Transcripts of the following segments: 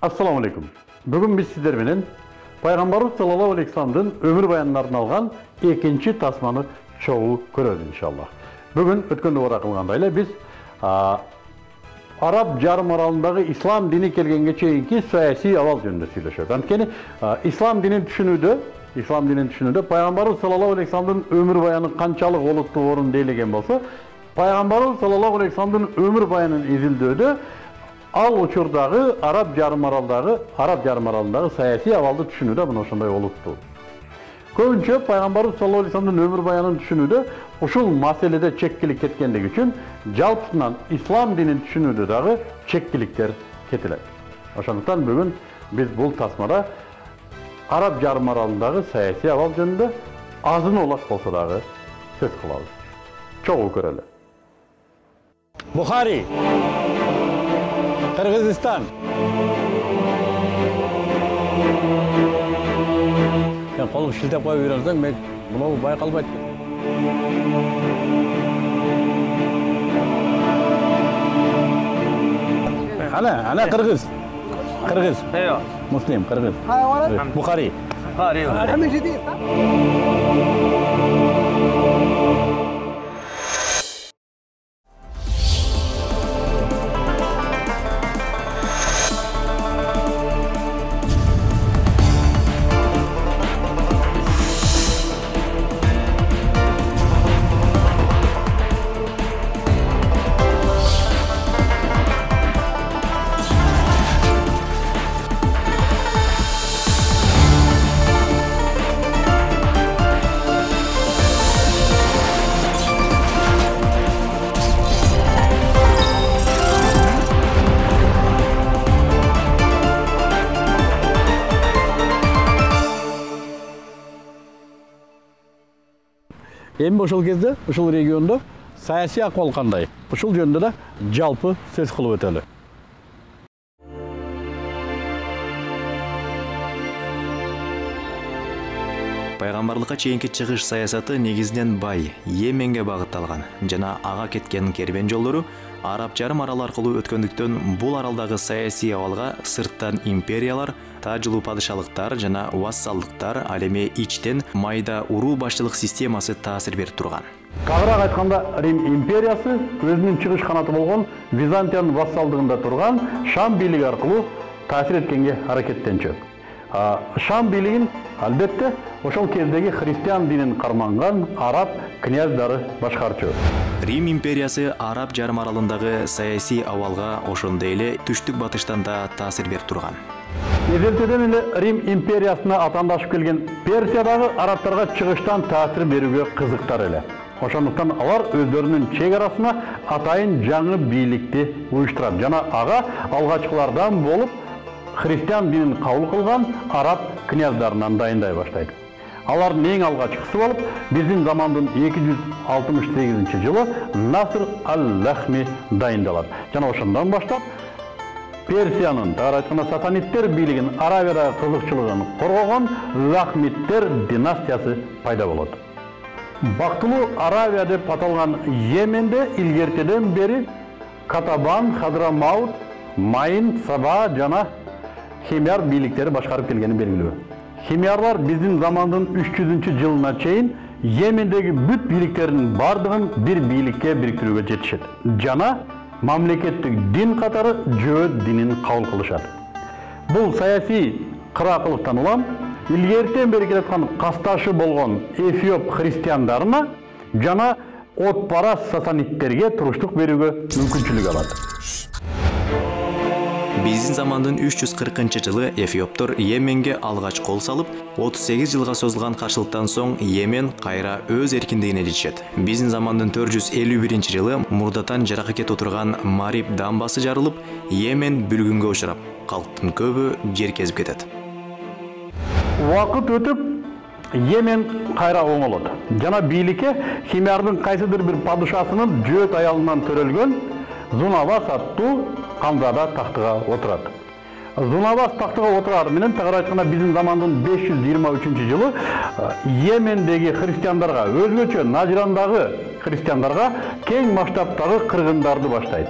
Assalamu alaikum. Bugün biz sizler bilen Peygamberimiz sallallahu aleyhi ve sellem'in ömür bayanlarına algan ikinci tasmanı çoğu görürüz inşallah. Bugün ötkende orakılgandayla biz Arap Yarımaralındagi İslam dini kelgenge çeyinki siyasi aval jönünde söylöşөбүz. Antkeni İslam dini düşünүүдө Peygamberimiz sallallahu aleyhi ve sellem'in ömür bayanı kançalık oluktu orun deylegen bolsa, Peygamberimiz sallallahu aleyhi ve sellem'in ömür bayanın izilдөдө al uçurdagı Arap Yarımaralındagi siyasi avalды düşünүүдө bunu ошондой oluktu. Köpünçe Peygamberimiz sallallahu aleyhi ve sellem'in ömür bayanını düşünүүдө ушул маселеде чеккилик кеткендиги үчүн жалпысынан İslam dinini düşünүүдө дагы чеккиликтер кетилет. Ошондуктан бүгүн биз бул тасмада Arap Yarımaralындагы siyasi aval жөнүндө азын олак болсо дагы сөз кылабыз. Чогуу көрөлү. Bukhari, Kırgızistan. Sen kolum şiltep koyup yürürsen ben bunu baykalmaydı. Ana Kırgız. ايوه Müslim, Kırgız. Bukhari. الحين جديد Endi ошол кезде, ошол региондо саясий акыбал кандай? Ошол жөнүндө да жалпы сөз кылып өтөлү. Пайгамбарлыкка чейинки чыгыш саясаты негизинен бай, Йеменге багытталган жана ага кеткен кербен жолдору Арап жарым аралы аркылуу өткөндүктөн бул аралдагы саясий абалга сырттан империялар, тажылуу падышалыктар жана вассалдыктар, ал эми ичтен майда уруу башчылык системасы таасир берип турган. Кагыраак айтканда Рим империясы өзүнүн чыгыш канаты болгон Византиянын вассалдыгында турган Шам бийлиги аркылуу таасир эткенге аракеттенчү. Шам бийлигин албетте ошол кездеги христиан динин карманган араб князьдары башкарчу. Рим империясы Арап жарым аралындагы саясий абалга ошондой эле түштүк батыштан да таасир берип турган. Эзелтеден эле Рим империясына атаандашып келген Персиядагы арабтарга чыгыштан таасир берүүгө кызыктар эле. Ошондуктан алар өздөрүнүн чек арасына атайын жаңы бийликти уюштурат жана ага алгачкылардан болуп христиан динин кабыл кылган араб князьдарынан дайындай баштайт. Алардын эң алгачкысы болуп, биздин замандын 268-жылы Наср ал-Лахми дайындалат. Жана ошондон баштап Персиянын, айтканда Сасаниттер бийлигин Аравияда кызыкчылыгын коргогон Лахмиттер династиясы пайда болот. Бактылуу Аравия деп аталган Йеменде илгертеден бери Катабан, Хадрамаут, Майын, Саба жана Химяр бийликтери башкарып келгени белгилүү. Химярлар биздин замандын 300-жылына чейин Йемендеги бүт бийликтердин бардыгын бир бийликке бириктирүүгө жетишет. Жана мамлекеттик дин катары жөөт динин кабыл кылышат. Бул саясий кыраакылыктан улам илгертен бери келаткан касташы болгон Эфиоп христиандарына жана отпарас сасаниттерге туруштук берүүгө мүмкүнчүлүк алат. Биздин замандын 340-жылы Эфиоптор Йеменге алгач кол салып, 38 жылга созулган каршылыктан соң Йемен кайра өз эркиндигине жетишет. Биздин замандын 451-жылы мурдатан жаракат отурган Мариб дамбасы жарылып, Йемен бүлгүнгө учурап, калктын көбү жер кезип кетет. Убакыт өтүп, Йемен кайра оңолот. Жана бийликке Химярдын кайсыдыр бир падышасынын жөөт аялынан төрөлгөн Зунавас аттуу Камзада тактыга отурат. Зунавас тактыга отурар менен тагыраак айтканда биздин замандын 523-жылы Йемендеги христиандарга, өзгөчө Нажрандагы христиандарга кең масштабтагы кыргындарды баштайт.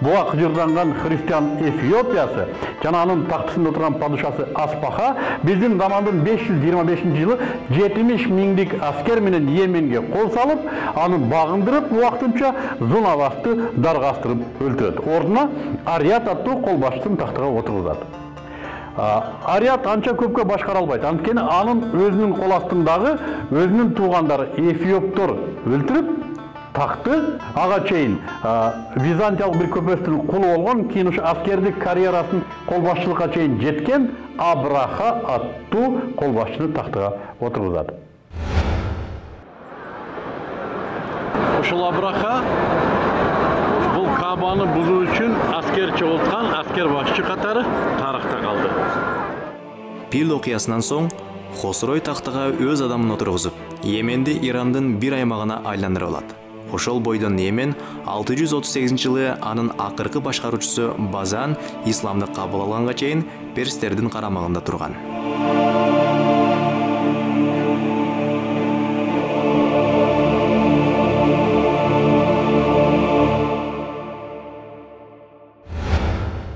буга кыжырданган христиан Эфиопиясы жана анын тактысында отурган падышасы Аспаха биздин замандын 525-жылы 70 миңдик аскер менен Йеменге кол салып, аны багындырып, убактынча Зунавасты даргастырып өлтүрөт. Ордуна Ариат аттуу колбашчысын тактыга отургузат. Ариат анча көпкө башкара албайт. Анткени анын өзүнүн кол астындагы өзүнүн туугандары эфиоптор өлтүрүп, такты ага чейин Византиялык бир көпөстүн кулу болгон, кийин ушу аскердик карьерасын колбашчылыкка чейин жеткен Абраха аттуу колбашчыны тактыга отургузат. Ушул Абраха бул Кабаны бузуу үчүн аскер чогулткан аскер башчы катары тарыхта калды. Пил окуясынан соң Хосрой тактыга өз адамын отургузуп, Йеменди Ирандын бир аймагына айландырып алат. Ошол бойдон Йемен 638-жылы анын акыркы башкаруучусу Базан исламды кабыл алганга чейин перстердин карамагында турган.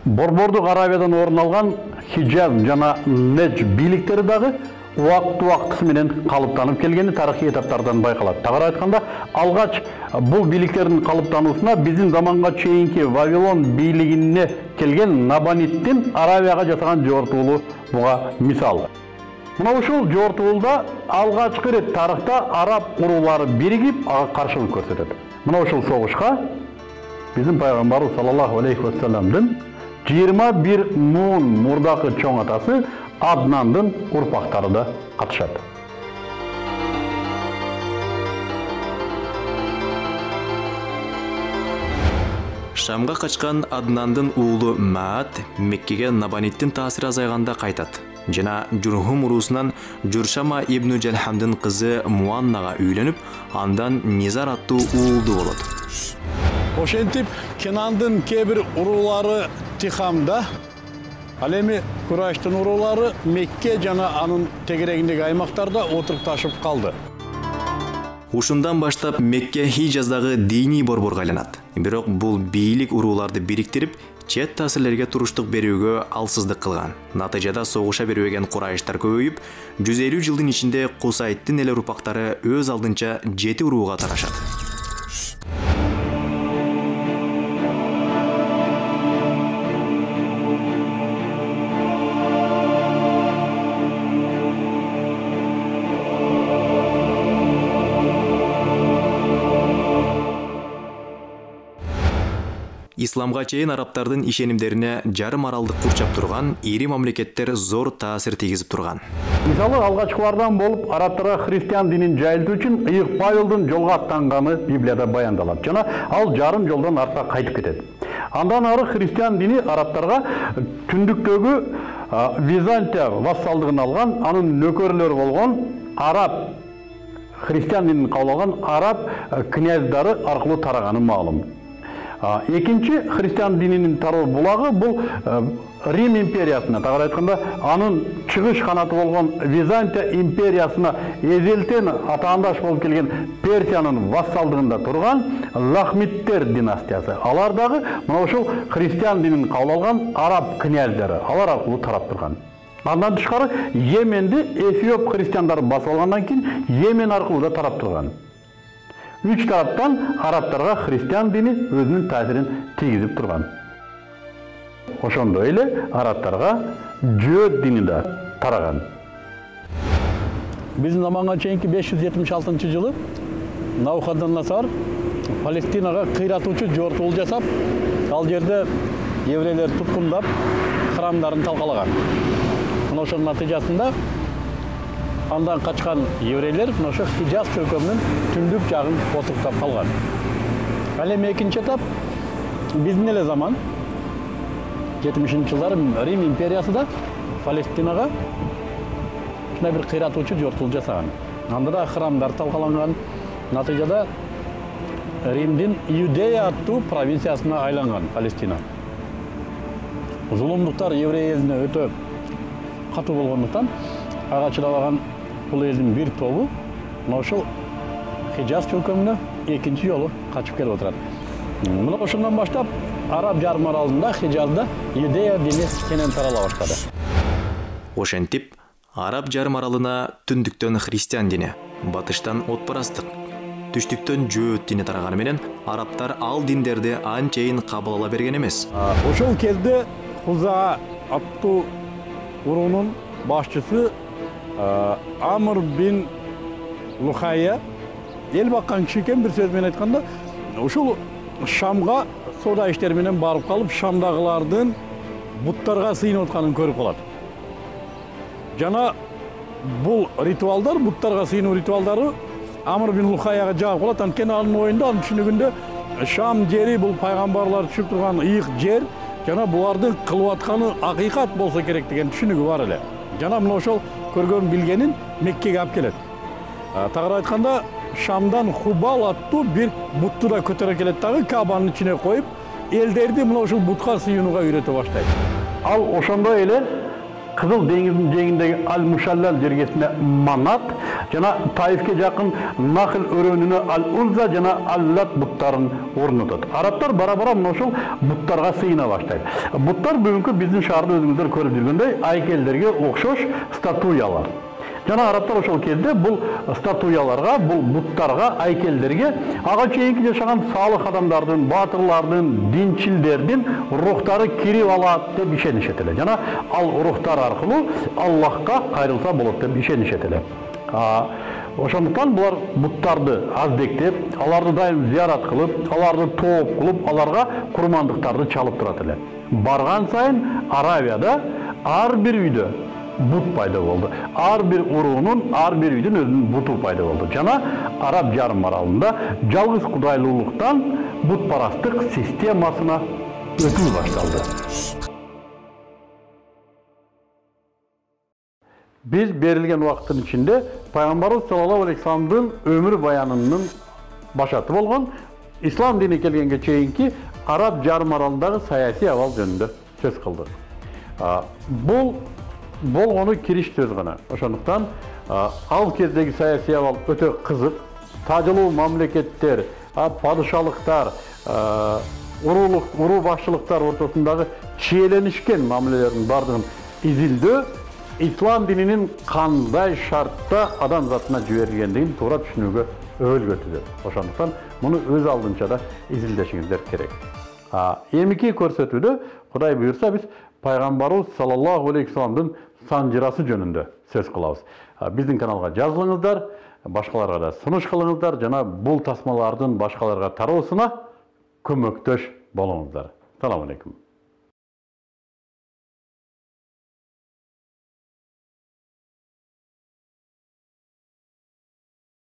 Борбордук Аравиядан орун алган Хиджаз жана Недж бийликтери дагы убакыты менен калыптанып келгени тарыхый этаптардан байкалат. Тагыраак айтканда, алгач бул бийликтердин калыптануусуна биздин заманга чейинки Вавилон бийлигине келген Набониттин Аравияга жасаган жортуулу буга мисал. Мына ушул жортуулда алгачкы ирет тарыхта араб уруулары биригип ага каршылык көрсөтөт. Мына ушул согушка биздин пайгамбарыбыз саллаллаху алейхи вассаламдын 21 муун мурдакы чоң атасы Аднандын урпактары да катышат. Шамга качкан Аднандын уулу Маат Меккеге Набониттин таасири азайганда кайтат. Жана Журхум уруусунан Журшама ибн Жалхамдын кызы Муаннага үйлөнүп, андан Низар аттуу уулду болот. Ошентип Кенандын кээ-бир уруулары Тихамда, ал эми Курайштын уруулары Мекке жана анын тегерегиндеги аймактарда отурукташып калды. Ушундан баштап Мекке Хижаздагы диний борборго айланат. Бирок бул бийлик урууларды бириктирип, чет таасирлерге туруштук берүүгө алсыздык кылган. Натыйжада согуша бербеген Курайштар көбөйүп, 150 жылдын ичинде Кусайттын эле урпактары өз алдынча 7 урууга тарашат. Исламга чейин арабтардын ишенимдерине жарым аралдык курчап турган ири мамлекеттер зор таасир тийгизип турган. Мисалы алгачкылардан болуп арабтарга христиан динин жайылтуу үчүн Ыйык Павелдин жолго аттанганы Библияда баяндалат жана ал жарым жолдон артка кайтып кетет. Андан ары христиан дини арабтарга түндүктөгү Византия вассалдыгын алган, анын нөкөрлөрү болгон араб христиан динин кабыл алган араб князьдары аркылуу тараганы маалым. Экинчи христиан дининин тароо булагы бул Рим империясына, тагыраак айтканда, анын чыгыш канаты болгон Византия империясына эзелтен атаандаш болуп келген Персиянын вассалдыгында турган Лахмиттер династиясы. Алар дагы мына ушул христиан динин кабыл алган араб князьдары, алар аркылуу тарап турган. Андан тышкары Йеменди эфиоп христиандары басып алгандан кийин Йемен аркылуу да тарап турган. Үч тараптан арабтарга христиан дини өзүнүн таасирин тийгизип турган. Ошондой эле арабтарга жөөт дини да тараган. Биздин заманга чейинки 576-жылы Навуходоносор Палестинага кыйратуучу жортуул жасап, ал жерде еврейлер туткундап, храмдарын талкалаган. Мына ошонун натыйжасында андан качкан еврейлер ошо Хижаз чөлкөмүнүн түндүк жагын отуруктап калган. Ал эми экинчи этап биздин эле заман 70-жылдары Рим империясы да Палестинага ушундай бир кыйратуучу жортуул жасаган. Анда да храмдар талкаланган. Натыйжада Римдин Иудея аттуу провинциясына айланган Палестина. Зулумдуктар еврей элине өтө катуу болгондуктан ага чыдабаган бул элдин бир тобу мына ушул Хижаз чөлкөмүнө экинчи жолу качып келип отурат. Мына ошондон баштап Араб жарым аралында Хижазда Юдея дини кенен тарала баштады. Ошентип, Араб жарым аралына түндүктөн христиан дини, батыштан отпарастык, түштүктөн жөөт дини тараганы менен арабтар ал диндерди анчейин кабыл ала берген эмес. Ошол кезде Хуза аттуу уруунун башчысы Амр бин Лухайя эл баккан киши экен, бир сөз менен айтканда, ушул Шамга соода иштери менен барып калып, Шамдагылардын буттарга сыйынып атканын көрүп калат. Жана бул ритуалдар, буттарга сыйынуу ритуалдары Амр бин Лухаяга жагып калат. Анткени анын оюнда, анын түшүнүгүндө Шам жери бул пайгамбарлар түшүп турган ыйык жер, жана булардын кылып атканы акыйкат болсо керек деген түшүнүгү бар эле. Жана мына ошол көргөн билгенин Меккеге алып келет. Тагыраак айтканда, Шамдан Хубал аттуу бир бутту да көтөрө келет дагы, Кабанын ичине коюп, элдерди мына ушул бутка сыйынууга үйрөтө баштайт. Ал ошондой эле Кызыл деңиздин жээгиндеги Ал-Мушаллал жергесине Манат жана Таифке жакын Нахл өрөөнүнө Ал-Улза жана Ал-Лат буттарын орнотот. Арабтар бара-бара мына ошол буттарга сыйына баштайт. Буттар бүгүнкү биздин шаарда өзүңүздөр көрүп жүргөндөй айкелдерге окшош статуялар. Жана арабтар ошол кезде бул статуяларга, бул буттарга, айкелдерге ага чейинки жашаган салых адамдардын, баатырлардын, динчилдердин рухтары кирип алат деп ишенишет эле. Жана ал рухтар аркылуу Аллахка кайрылса болот деп ишенишет эле. Ошондуктан булар буттарды аздектеп, аларды дайым зыярат кылып, аларды тооп кылып, аларга курмандыктарды чалып турат эле. Барган сайын Аравияда ар бир үйдө бут пайда болду. Ар бир уруунун, ар бир үйдүн өзүнүн буту пайда болду. Жана Араб жарым аралында жалгыз кудайлуулуктан бутпарастык системасына өтүү башталды. Биз берилген убакыттын ичинде пайгамбарыбыз саллаллаху алейхи вассаламдын өмүр баянынын башаты болгон ислам дини келгенге чейинки Араб жарым аралындагы саясий абал жөнүндө сөз кылдык. Бул болгону кириш сөз гана. Ошондуктан ал кездеги саясий абал өтө кызык. Тажылуу мамлекеттер, падышалыктар, уруу башчылыктар ортосундагы чиеленишкен мамилелердин бардыгын изилдөө ислам дининин кандай шартта адам затына жиберилгендигин туура түшүнүүгө өбөлгөтүдө. Ошондуктан муну өз алдынча да изилдешиңиздер керек. Эмики көрсөтүүдө Кудай буйрса биз пайгамбарыбыз саллаллаху алейхи вассаламдын санжырасы жөнүндө сөз кылабыз. Биздин каналга жазылыңыздар, башкаларга да сунуш кылыңыздар жана бул тасмалардын башкаларга тароосуна көмөктөш болуңуздар. Салам алейкум.